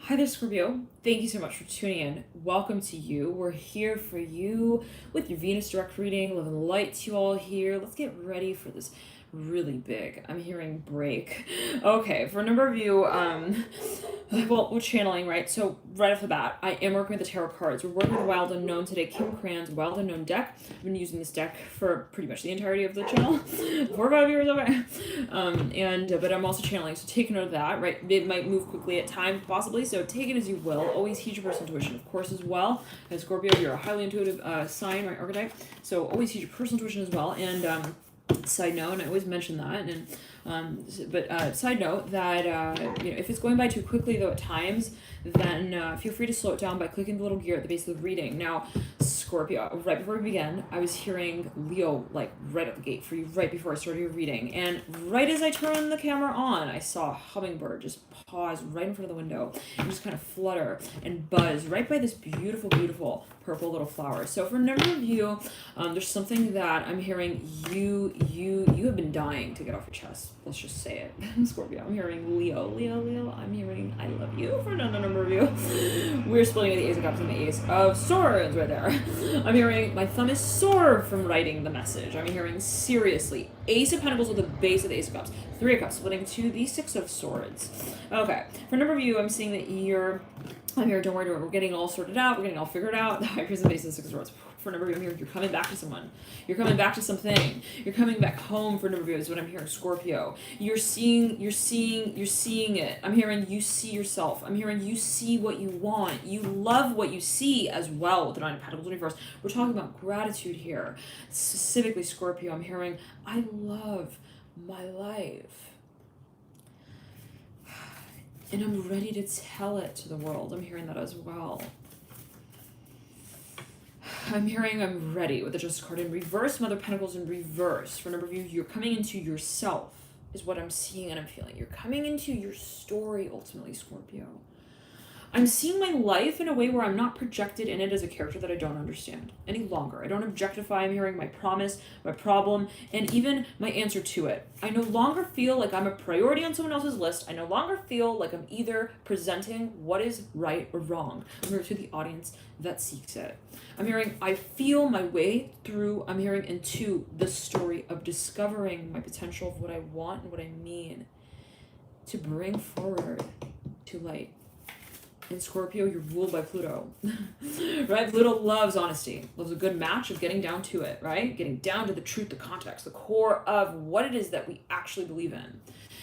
Hi there, Scorpio. Thank you so much for tuning in. Welcome to you. We're here for you with your Venus direct reading. Love and light to you all here. Let's get ready for this really big. I'm hearing break. Okay, for a number of you, well, we're channeling, right? So right off the bat, I am working with the tarot cards. We're working with Wild Unknown today. Kim Cran's Wild Unknown deck. I've been using this deck for pretty much the entirety of the channel. 4 or 5 years, okay. But I'm also channeling, so take note of that, right? It might move quickly at times, possibly, so take it as you will. Always heed your personal intuition, of course, as well. As Scorpio, you're a highly intuitive sign, right, archetype, so always heed your personal intuition as well. And side note, and I always mention that, side note that if it's going by too quickly though at times, then feel free to slow it down by clicking the little gear at the base of the reading. Now, Scorpio, right before we begin, I was hearing Leo like right at the gate for you right before I started your reading, and right as I turned the camera on, I saw a hummingbird just pause right in front of the window and just kind of flutter and buzz right by this beautiful, beautiful purple little flower. So for a number of you, there's something that I'm hearing you have been dying to get off your chest. Let's just say it. Scorpio, I'm hearing Leo. I'm hearing I love you for another number of you. We're splitting the Ace of Cups and the Ace of Swords right there. I'm hearing my thumb is sore from writing the message. I'm hearing seriously Ace of Pentacles with the base of the Ace of Cups. 3 of Cups splitting to the 6 of Swords. Okay, for a number of you, I'm seeing that I'm here, don't worry, we're getting all sorted out, we're getting all figured out. The High Priest and base of the 6 of Swords. For a number of you, I'm here, you're coming back to someone. You're coming back to something. You're coming back home for a number of you is what I'm hearing, Scorpio. You're seeing it. I'm hearing you see yourself. I'm hearing you see what you want. You love what you see as well with the 9 of Pentacles reverse. We're talking about gratitude here. Specifically, Scorpio, I'm hearing, I love my life. And I'm ready to tell it to the world. I'm hearing that as well. I'm hearing I'm ready with the Justice card in reverse, Mother of Pentacles in reverse. For a number of you, you're coming into yourself is what I'm seeing and I'm feeling. You're coming into your story, ultimately, Scorpio. I'm seeing my life in a way where I'm not projected in it as a character that I don't understand any longer. I don't objectify. I'm hearing my promise, my problem, and even my answer to it. I no longer feel like I'm a priority on someone else's list. I no longer feel like I'm either presenting what is right or wrong. I'm here to the audience that seeks it. I'm hearing I feel my way through, I'm hearing into the story of discovering my potential of what I want and what I mean to bring forward to light. In Scorpio, you're ruled by Pluto, right? Pluto loves honesty, loves a good match of getting down to it, right? Getting down to the truth, the context, the core of what it is that we actually believe in.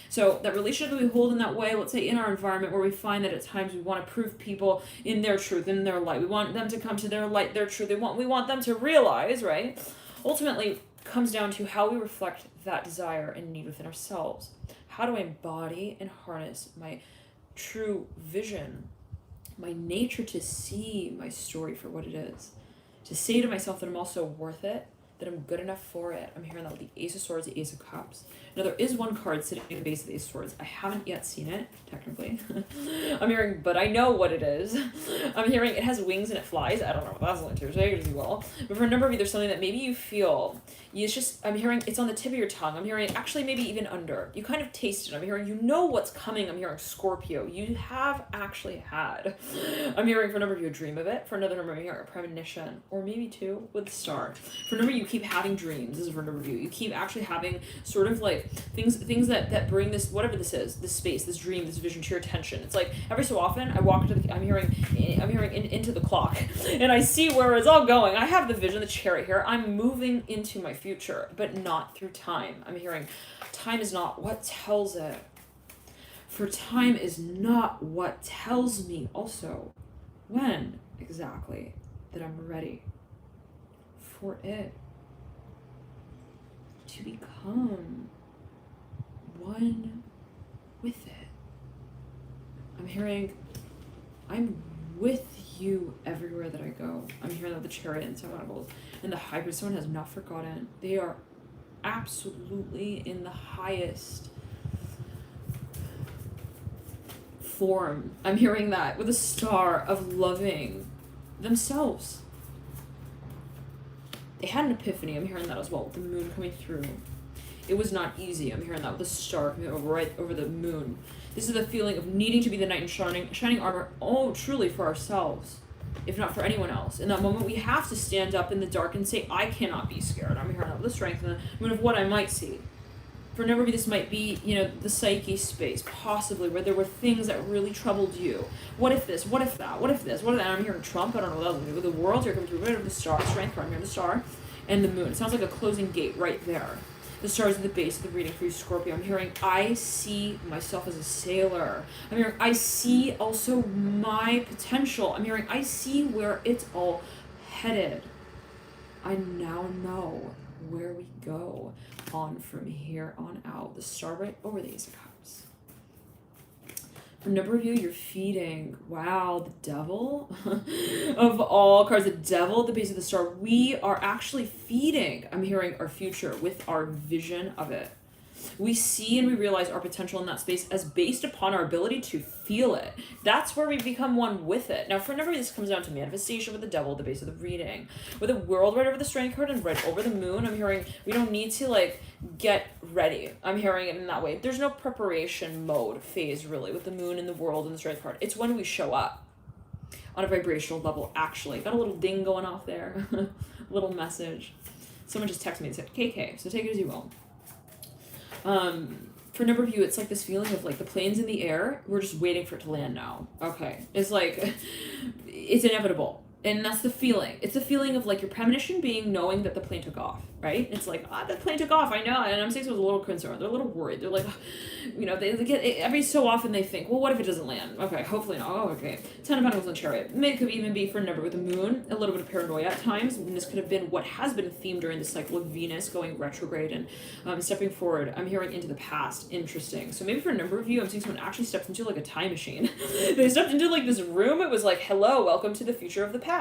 So that relationship that we hold in that way, let's say in our environment where we find that at times we want to prove people in their truth, in their light. We want them to come to their light, their truth. We want them to realize, right? Ultimately, comes down to how we reflect that desire and need within ourselves. How do I embody and harness my true vision, my nature to see my story for what it is, to say to myself that I'm also worth it, that I'm good enough for it. I'm hearing that with the Ace of Swords, the Ace of Cups. Now there is one card sitting at the base of the Ace of Swords. I haven't yet seen it, technically. I'm hearing, but I know what it is. I'm hearing it has wings and it flies. I don't know what that's like to, take it as you will. But for a number of you, there's something that maybe you feel, it's just, I'm hearing it's on the tip of your tongue. I'm hearing actually maybe even under. You kind of taste it. I'm hearing you know what's coming. I'm hearing Scorpio. You have actually had. I'm hearing for a number of you a dream of it. For another number of you, a premonition. Or maybe 2 with the star. For a number of you, keep having dreams. This is for a number of you. You keep actually having sort of like things that bring this, whatever this is, this space, this dream, this vision to your attention. It's like every so often I walk into the, I'm hearing into the clock and I see where it's all going. I have the vision, the chariot here. I'm moving into my future, but not through time. I'm hearing time is not what tells it. For time is not what tells me also when exactly that I'm ready for it to become one with it. I'm hearing I'm with you everywhere that I go. I'm hearing that the chariot and Pentacles and the High Priest, someone has not forgotten. They are absolutely in the highest form. I'm hearing that with a star of loving themselves. They had an epiphany. I'm hearing that as well with the moon coming through. It was not easy. I'm hearing that with the star coming over right over the moon. This is the feeling of needing to be the knight in shining armor, oh, truly for ourselves, if not for anyone else. In that moment, we have to stand up in the dark and say, I cannot be scared. I'm here with the strength and the moon of what I might see. For a number of you, this might be, the psyche space, possibly, where there were things that really troubled you. What if this? What if that? What if this? What if that? I'm hearing Trump. I don't know what that was. With the world, you're coming through right over the star. Strength, I'm hearing the star. And the moon. It sounds like a closing gate right there. The stars at the base of the reading for you, Scorpio. I'm hearing, I see myself as a sailor. I'm hearing, I see also my potential. I'm hearing, I see where it's all headed. I now know where we go on from here on out. The star right over the Ace of Cups. For a number of you, you're feeding, wow, the devil of all cards, the devil at the base of the star. We are actually feeding, I'm hearing, our future with our vision of it. We see and we realize our potential in that space as based upon our ability to feel it. That's where we become one with it. Now, for a number of you, this comes down to manifestation with the devil at the base of the reading. With the world right over the strength card and right over the moon, I'm hearing we don't need to get ready. I'm hearing it in that way. There's no preparation mode phase really with the moon and the world and the strength card. It's when we show up on a vibrational level, actually. Got a little ding going off there. Little message. Someone just texted me and said, KK, so take it as you will. For a number of you, it's like this feeling of the plane's in the air. We're just waiting for it to land now. Okay. It's it's inevitable. And that's the feeling. It's the feeling of your premonition being knowing that the plane took off, right? It's the plane took off, I know. And I'm saying so with a little concern. They're a little worried. They're they get, every so often they think, well, what if it doesn't land? Okay, hopefully not. Oh, okay. 10 of Pentacles and Chariot. It could even be for a number with the moon, a little bit of paranoia at times. And this could have been what has been themed during the cycle of Venus going retrograde and stepping forward. I'm hearing into the past. Interesting. So maybe for a number of you, I'm seeing someone actually stepped into a time machine. They stepped into this room. It was hello, welcome to the future of the past.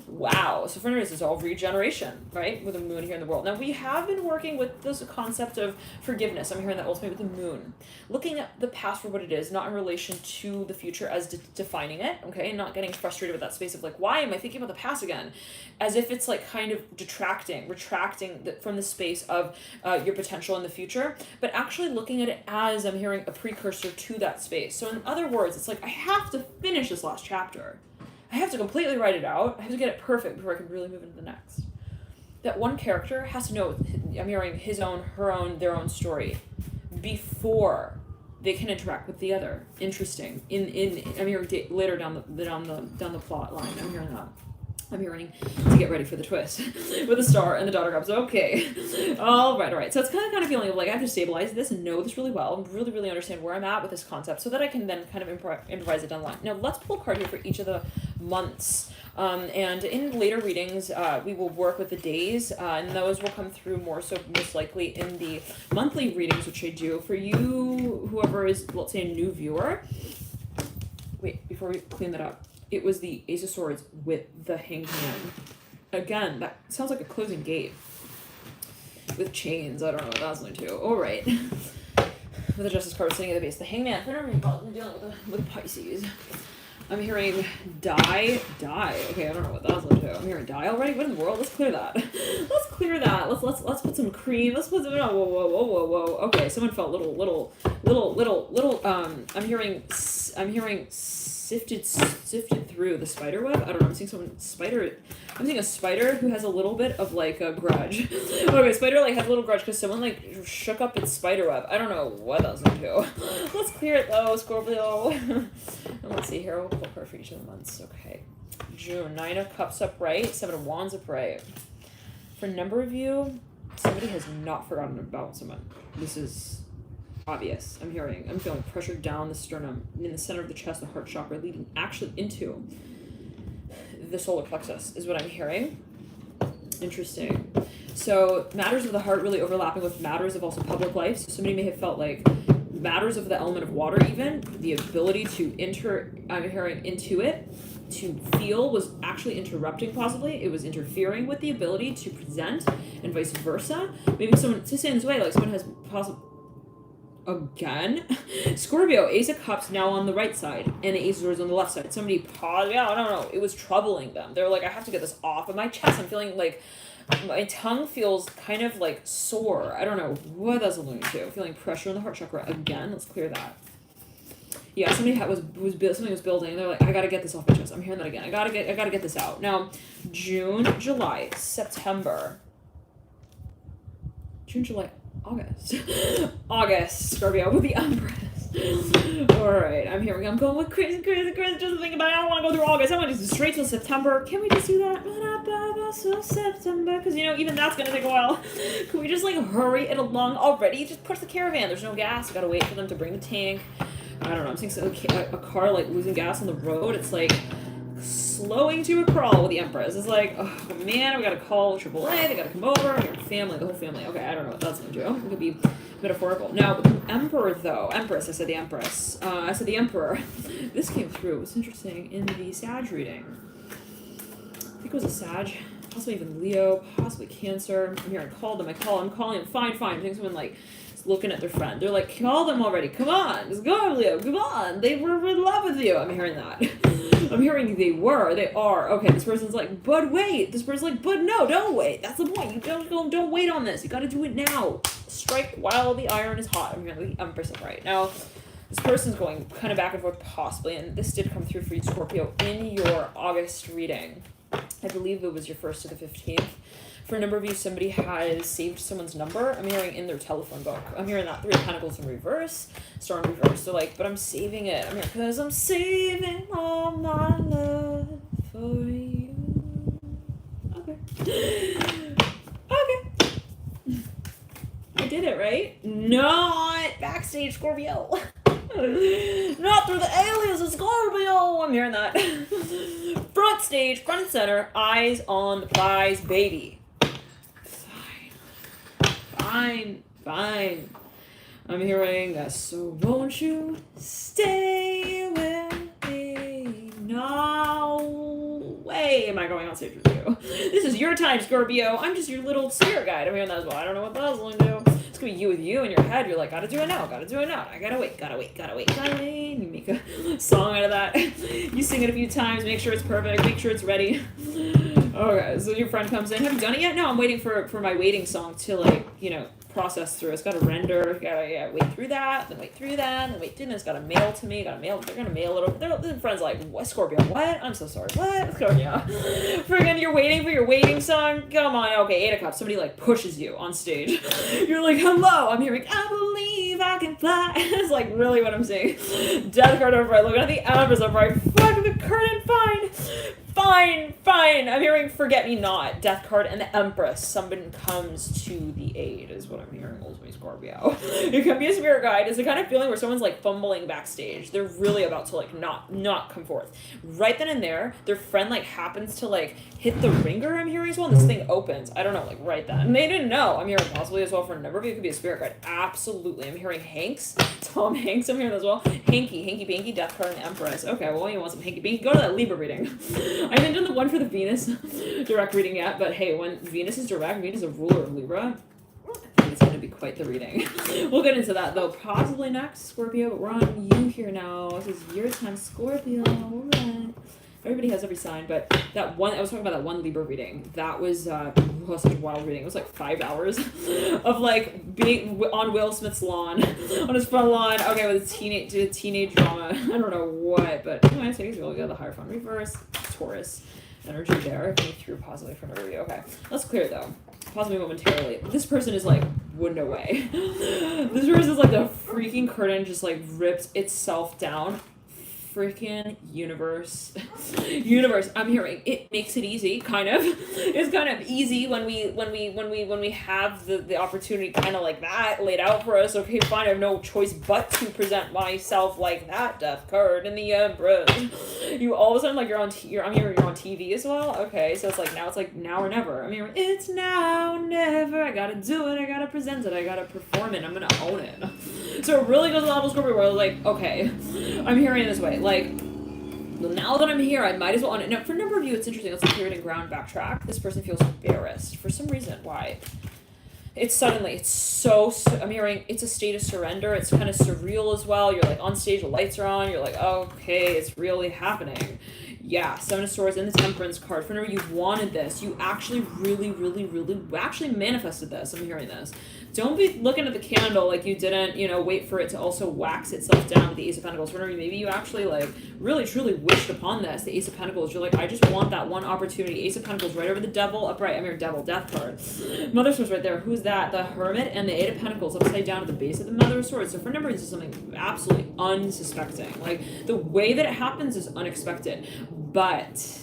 Wow. So for instance, it's all regeneration, right? With the moon here in the world. Now we have been working with this concept of forgiveness. I'm hearing that ultimately with the moon. Looking at the past for what it is, not in relation to the future as defining it, okay? And not getting frustrated with that space of why am I thinking about the past again? As if it's kind of retracting from the space of your potential in the future, but actually looking at it as, I'm hearing, a precursor to that space. So in other words, it's I have to finish this last chapter. I have to completely write it out. I have to get it perfect before I can really move into the next. That one character has to know, I'm hearing his own, her own, their own story before they can interact with the other. Interesting. I'm hearing later down the plot line. I'm hearing that. I'm hearing to get ready for the twist with the star and the daughter cups. Okay. All right. So it's kind of feeling of I have to stabilize this and know this really well and really, really understand where I'm at with this concept so that I can then kind of improvise it down the line. Now, let's pull a card here for each of the months. And in later readings, we will work with the days, and those will come through more so most likely in the monthly readings, which I do. For you, whoever is, let's say, a new viewer. Wait, before we clean that up. It was the Ace of Swords with the Hanged Man. Again, that sounds like a closing gate. With chains, I don't know what that's going to. All right. With the Justice card sitting at the base. The Hanged Man. For no reason, I'm dealing with Pisces. I'm hearing die. Okay, I don't know what that's going to. I'm hearing die already? What in the world? Let's clear that. Let's put some cream. Let's put some, whoa. Okay, someone felt little, I'm hearing sifted through the spider web. I don't know. I'm seeing a spider who has a little bit of a grudge. Okay, spider has a little grudge because someone shook up its spider web. I don't know what that was going to do. Let's clear it though, Scorpio. And let's see here. We'll pull her for each of the months. Okay. June, 9 of Cups upright, 7 of Wands upright. For a number of you, somebody has not forgotten about someone. This is obvious. I'm feeling pressure down the sternum, in the center of the chest, the heart chakra, leading actually into the solar plexus is what I'm hearing. Interesting. So matters of the heart really overlapping with matters of also public life. So somebody may have felt matters of the element of water, even the ability to I'm hearing intuit, to feel was actually interrupting possibly. It was interfering with the ability to present and vice versa. Maybe someone, to say in this way, someone has possibly, again, Scorpio, Ace of Cups now on the right side and the Ace of Swords on the left side. Somebody paused. Yeah, I don't know. It was troubling them. They're I have to get this off of my chest. I'm feeling my tongue feels kind of sore. I don't know what that's alluding to. Feeling pressure in the heart chakra again. Let's clear that. Yeah, somebody something was building, and they're like, I gotta get this off my chest. I'm hearing that again. I gotta get this out. Now, June, July, September, June, July, August, August, Scorpio with the Empress. All right, I'm going with crazy, just thinking about it. I don't want to go through August. I want to just straight to September. Can we just do that? September, because even that's gonna take a while. Can we just like hurry it along already? Just push the caravan. There's no gas. Gotta wait for them to bring the tank. I don't know. I'm seeing a car like losing gas on the road. It's like slowing to a crawl with the Empress. It's like, oh man, we gotta call AAA. They gotta come over. Your family, the whole family. Okay, I don't know what that's gonna do. It could be metaphorical. Now, with the Emperor though, Empress. I said the Empress. I said the Emperor. This came through. It was interesting in the Sag reading. I think it was a Sag. Possibly even Leo, possibly Cancer. I'm here. I called them. I'm calling them. Fine. I think someone like is looking at their friend. They're like, call them already. Come on, just go, Leo. Come on. They were in love with you. I'm hearing that. I'm hearing they are. Okay, this person's like, but wait. This person's like, but no, don't wait. That's the point. You don't wait on this. You got to do it now. Strike while the iron is hot. I'm hearing the Empress right now. This person's going kind of back and forth, possibly, and this did come through for you, Scorpio, in your August reading. I believe it was your 1st to the 15th. For a number of you, somebody has saved someone's number. I'm hearing in their telephone book. I'm hearing that 3 of Pentacles in reverse, Star in reverse. They're like, but I'm saving it. I'm here because I'm saving all my love for you. Okay. I did it, right? Not backstage, Scorpio. Not through the alias of Scorpio. I'm hearing that. Front stage, front and center, eyes on the prize, baby. Fine. I'm hearing that, so won't you stay with me? No way am I going on stage with you. This is your time, Scorpio. I'm just your little spirit guide. I'm hearing that as well. I don't know what that's going to do. It's going to be you with you in your head. You're like, gotta do it now. I gotta wait. And you make a song out of that. You sing it a few times. Make sure it's perfect. Make sure it's ready. Okay, so your friend comes in. Have you done it yet? No, I'm waiting for my waiting song to process through. It's got to render. Gotta wait through that. Then wait through that. Then wait through that. It's got to mail to me. They're gonna mail it over. Their friends like, what, Scorpio? What? I'm so sorry. What? Scorpio. Friggin', you're waiting for your waiting song. Come on. Okay, 8 of Cups. Somebody like pushes you on stage. You're like, hello. I'm hearing, I believe I can fly. It's like really what I'm saying. Death card over right. Looking at the Empress over right. Fuck the curtain. Fine. I'm hearing forget me not. Death card and the Empress. Someone comes to the aid is what I'm hearing. Ultimately, Scorpio. It can be a spirit guide. It's the kind of feeling where someone's like fumbling backstage. They're really about to like not come forth. Right then and there, their friend like happens to like hit the ringer. I'm hearing as well. And this thing opens. I don't know, like right then. And they didn't know. I'm hearing possibly as well for a number of you. It could be a spirit guide. Absolutely. I'm hearing Hanks. Tom Hanks. I'm hearing as well. Hanky Panky. Death card and the Empress. Okay, well you want some Hanky Panky? Go to that Libra reading. I haven't done the one for the Venus direct reading yet, but hey, when Venus is direct, Venus is a ruler of Libra. I think it's going to be quite the reading. We'll get into that though, possibly next, Scorpio, but we're on you here now. This is your time, Scorpio. All right. Everybody has every sign, but that one, I was talking about that one Libra reading. That was such a wild reading. It was like 5 hours of like being on Will Smith's lawn, on his front lawn. Okay, with a teenage drama. I don't know what, but anyway, so we got the Hierophant reverse, Taurus energy there. Coming through possibly from a review. Okay, let's clear it though. Possibly momentarily. This person is like, no way. This person is like the freaking curtain just like rips itself down. Freaking universe. I'm hearing it makes it easy, kind of. It's kind of easy when we have the opportunity kind of like that laid out for us. Okay, fine, I have no choice but to present myself like that. Death card and the Empress. You all of a sudden like I'm hearing you're on TV as well. Okay, so it's like now or never. I'm hearing it's now or never. I gotta do it. I gotta present it. I gotta perform it. I'm gonna own it. So it really goes a level Scorpio where like, okay, I'm hearing it this way. Like, now that I'm here, I might as well own it. Now, for a number of you, it's interesting. Let's clear it and ground backtrack. This person feels embarrassed for some reason. Why? It's so I'm hearing it's a state of surrender. It's kind of surreal as well. You're like on stage, the lights are on. You're like, okay, it's really happening. Yeah, Seven of Swords and the Temperance card. For whenever you wanted this, you actually really actually manifested this. I'm hearing this. Don't be looking at the candle like you didn't, wait for it to also wax itself down with the Ace of Pentacles. Whenever maybe you actually really truly wished upon this, the Ace of Pentacles. You're like, I just want that one opportunity. Ace of Pentacles right over the Devil, upright. I'm your Devil, Death card. Mother of Swords right there. Who's that? The Hermit and the Eight of Pentacles upside down at the base of the Mother of Swords. So for numbers, is something absolutely unsuspecting. Like the way that it happens is unexpected, but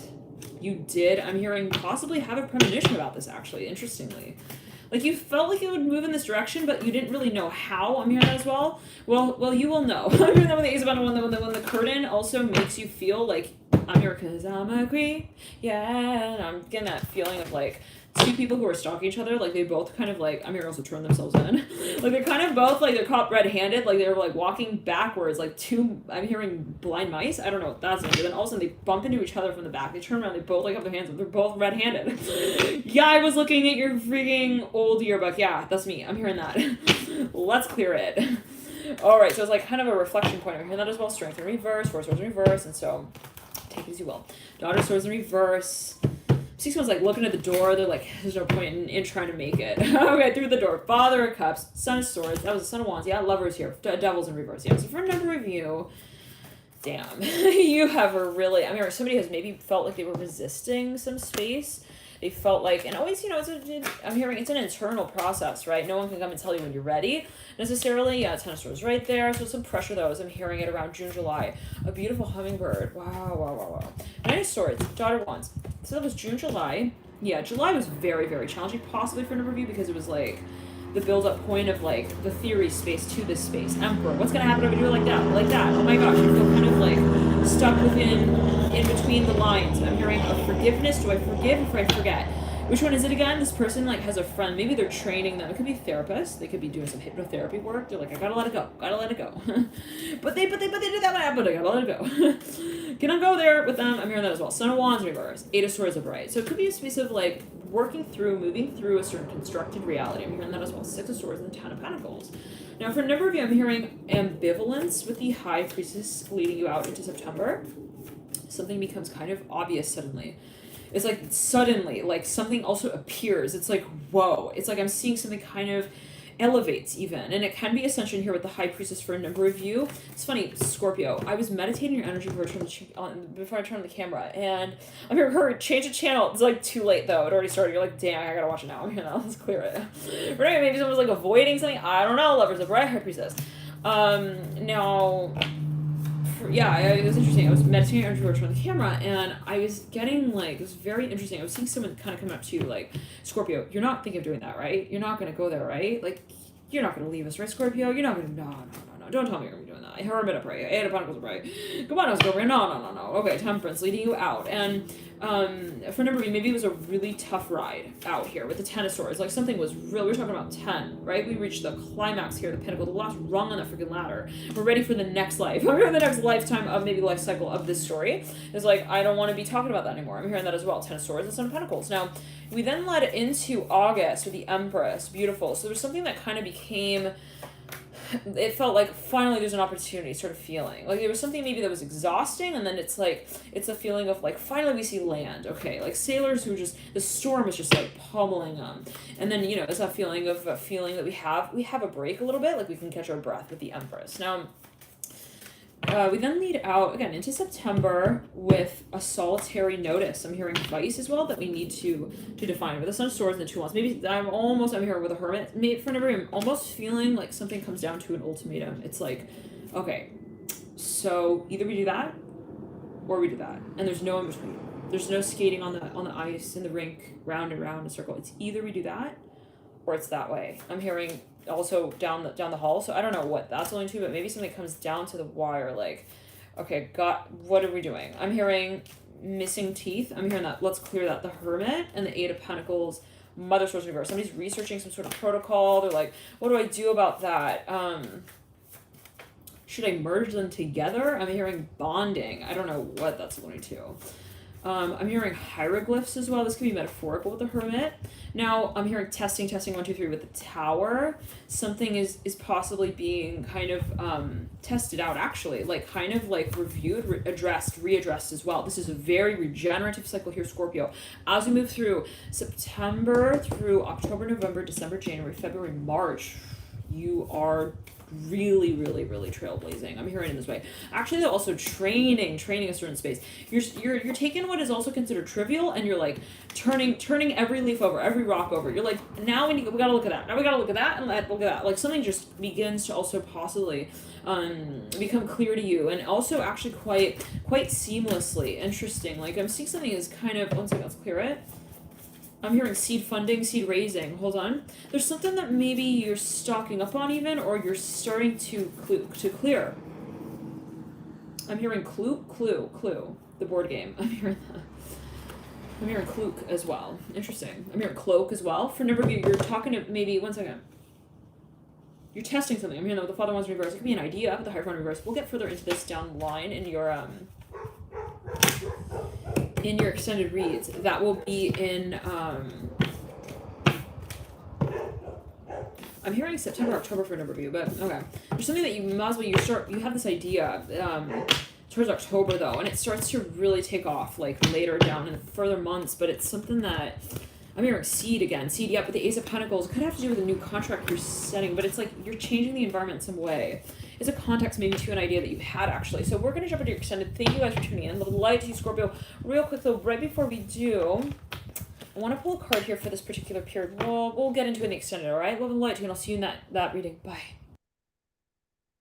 you did. I'm hearing possibly have a premonition about this. Actually, interestingly. Like, you felt like it would move in this direction, but you didn't really know how. I'm hearing that as well. Well, you will know. I'm hearing that when the Ace of Pentacles, when the curtain also makes you feel like, I'm here because I'm a queen. Yeah, and I'm getting that feeling of, two people who are stalking each other, they both kind of, I'm here also turn themselves in. They're kind of both, they're caught red-handed, they're, walking backwards, two, I'm hearing blind mice. I don't know what that's like. But then all of a sudden they bump into each other from the back. They turn around, they both, have their hands up. They're both red-handed. Yeah, I was looking at your freaking old yearbook. Yeah, that's me. I'm hearing that. Let's clear it. Alright, so it's, kind of a reflection point. I'm hearing that as well. Strength in reverse, Four Swords in reverse, and so, take it as you will. Daughter of Swords in reverse. Six one's looking at the door. They're there's no point in trying to make it. Okay, through the door. Father of Cups, Son of Swords. That was the Son of Wands. Yeah, Lovers here. Devil's in reverse. Yeah, so for a number of you, damn, you have a really, somebody has maybe felt like they were resisting some space. They felt and always, I'm hearing it's an internal process, right? No one can come and tell you when you're ready, necessarily. Yeah, Ten of Swords right there. So some pressure, though, as I'm hearing it around June, July. A beautiful hummingbird. Wow. Nine of Swords, Daughter of Wands. So that was June, July. Yeah, July was very, very challenging, possibly for a number of you, because it was, the build-up point of, the theory space to this space. Emperor. What's going to happen if I do it like that? Like that. Oh, my gosh. I feel kind of, stuck in between the lines. I'm hearing a forgiveness. Do I forgive or I forget? Which one is it again? This person has a friend. Maybe they're training them. It could be therapists. They could be doing some hypnotherapy work. They're I gotta let it go. Gotta let it go. but they did that, but I gotta let it go. Can I go there with them? I'm hearing that as well. Son of Wands reverse. Eight of Swords upright. So it could be a space of moving through a certain constructed reality. I'm hearing that as well. Six of Swords and the Ten of Pentacles. Now for a number of you, I'm hearing ambivalence with the High Priestess leading you out into September. Something becomes kind of obvious suddenly. It's suddenly, something also appears. It's whoa. It's I'm seeing something kind of elevates even. And it can be Ascension here with the High Priestess for a number of you. It's funny, Scorpio, I was meditating your energy before I turned on the camera. And I'm here, her, change the channel. It's too late though. It already started. You're damn, I gotta watch it now. Let's clear it. Right, maybe someone was avoiding something. I don't know, Lovers of Right, High Priestess. Now... Yeah, it was interesting. I was meditating energy virtual on the camera, and I was getting it was very interesting. I was seeing someone kind of coming up to you, Scorpio, you're not thinking of doing that, right? You're not going to go there, right? You're not going to leave us, right, Scorpio? You're not going to, no. Don't tell me you're going to be doing that. Hermit upright. Eight of Pentacles upright. Come on, Scorpio. No. Okay, Temperance leading you out. And for a number of you, maybe it was a really tough ride out here with the Ten of Swords. Something was real. We're talking about 10, right? We reached the climax here, the pinnacle, the last rung on that freaking ladder. We're ready for the next life. We're in the next lifetime of maybe life cycle of this story. It's I don't want to be talking about that anymore. I'm hearing that as well. Ten of Swords and Son of Pentacles. Now, we then led into August with the Empress. Beautiful. So there was something that kind of became... It felt finally there's an opportunity sort of feeling. There was something maybe that was exhausting, and then it's it's a feeling of finally we see land. Okay, sailors who just, the storm is just pummeling them. And then, it's that feeling of a feeling that we have a break a little bit, we can catch our breath with the Empress. Now, we then lead out, again, into September with a solitary notice. I'm hearing vice as well that we need to define. With the Son of Swords and the Two Wands. Maybe I'm hearing with a Hermit. Maybe for number, I'm almost feeling something comes down to an ultimatum. It's okay, so either we do that or we do that. And there's no in between. There's no skating on the ice in the rink, round and round in a circle. It's either we do that or it's that way. I'm hearing also down the hall, so I don't know what that's going to, but maybe something comes down to the wire, okay, what are we doing? I'm hearing missing teeth. I'm hearing that, let's clear that. The Hermit and the Eight of Pentacles, Mother Swords reverse. Somebody's researching some sort of protocol. They're what do I do about that? Should I merge them together? I'm hearing bonding. I don't know what that's going to. I'm hearing hieroglyphs as well. This could be metaphorical with the Hermit. Now, I'm hearing testing, 1, 2, 3 with the Tower. Something is possibly being kind of tested out, actually. Like, kind of like reviewed, readdressed as well. This is a very regenerative cycle here, Scorpio. As we move through September, through October, November, December, January, February, March, you are really, really, really trailblazing. I'm hearing it this way. Actually, they're also training a certain space. You're taking what is also considered trivial, and you're like turning every leaf over, every rock over. You're like, now we gotta look at that. Now we gotta look at that and look at that. Like something just begins to also possibly become clear to you, and also actually quite seamlessly. Interesting. Like I'm seeing something is kind of. One second, let's clear it. I'm hearing seed funding, seed raising. Hold on. There's something that maybe you're stocking up on even, or you're starting to clear. I'm hearing Clue, the board game. I'm hearing that. I'm hearing Klook as well. Interesting. I'm hearing Cloak as well. For number of you, you're talking to maybe, one second. You're testing something. I'm hearing that with the Father One's reverse. It could be an idea with the Hierophant reverse. We'll get further into this down the line in your extended reads. That will be in I'm hearing September, October for a number of you, but okay. There's something that you might as well you have this idea towards October though, and it starts to really take off like later down in further months, but it's something that I'm hearing seed again. Seed, yeah, but the Ace of Pentacles could have to do with a new contract you're setting, but it's like you're changing the environment in some way. It's a context maybe to an idea that you've had actually. So we're going to jump into your extended. Thank you guys for tuning in. Love and light to you, Scorpio. Real quick though, right before we do, I want to pull a card here for this particular period. We'll get into it in the extended, all right? Love and light to you, and I'll see you in that reading. Bye.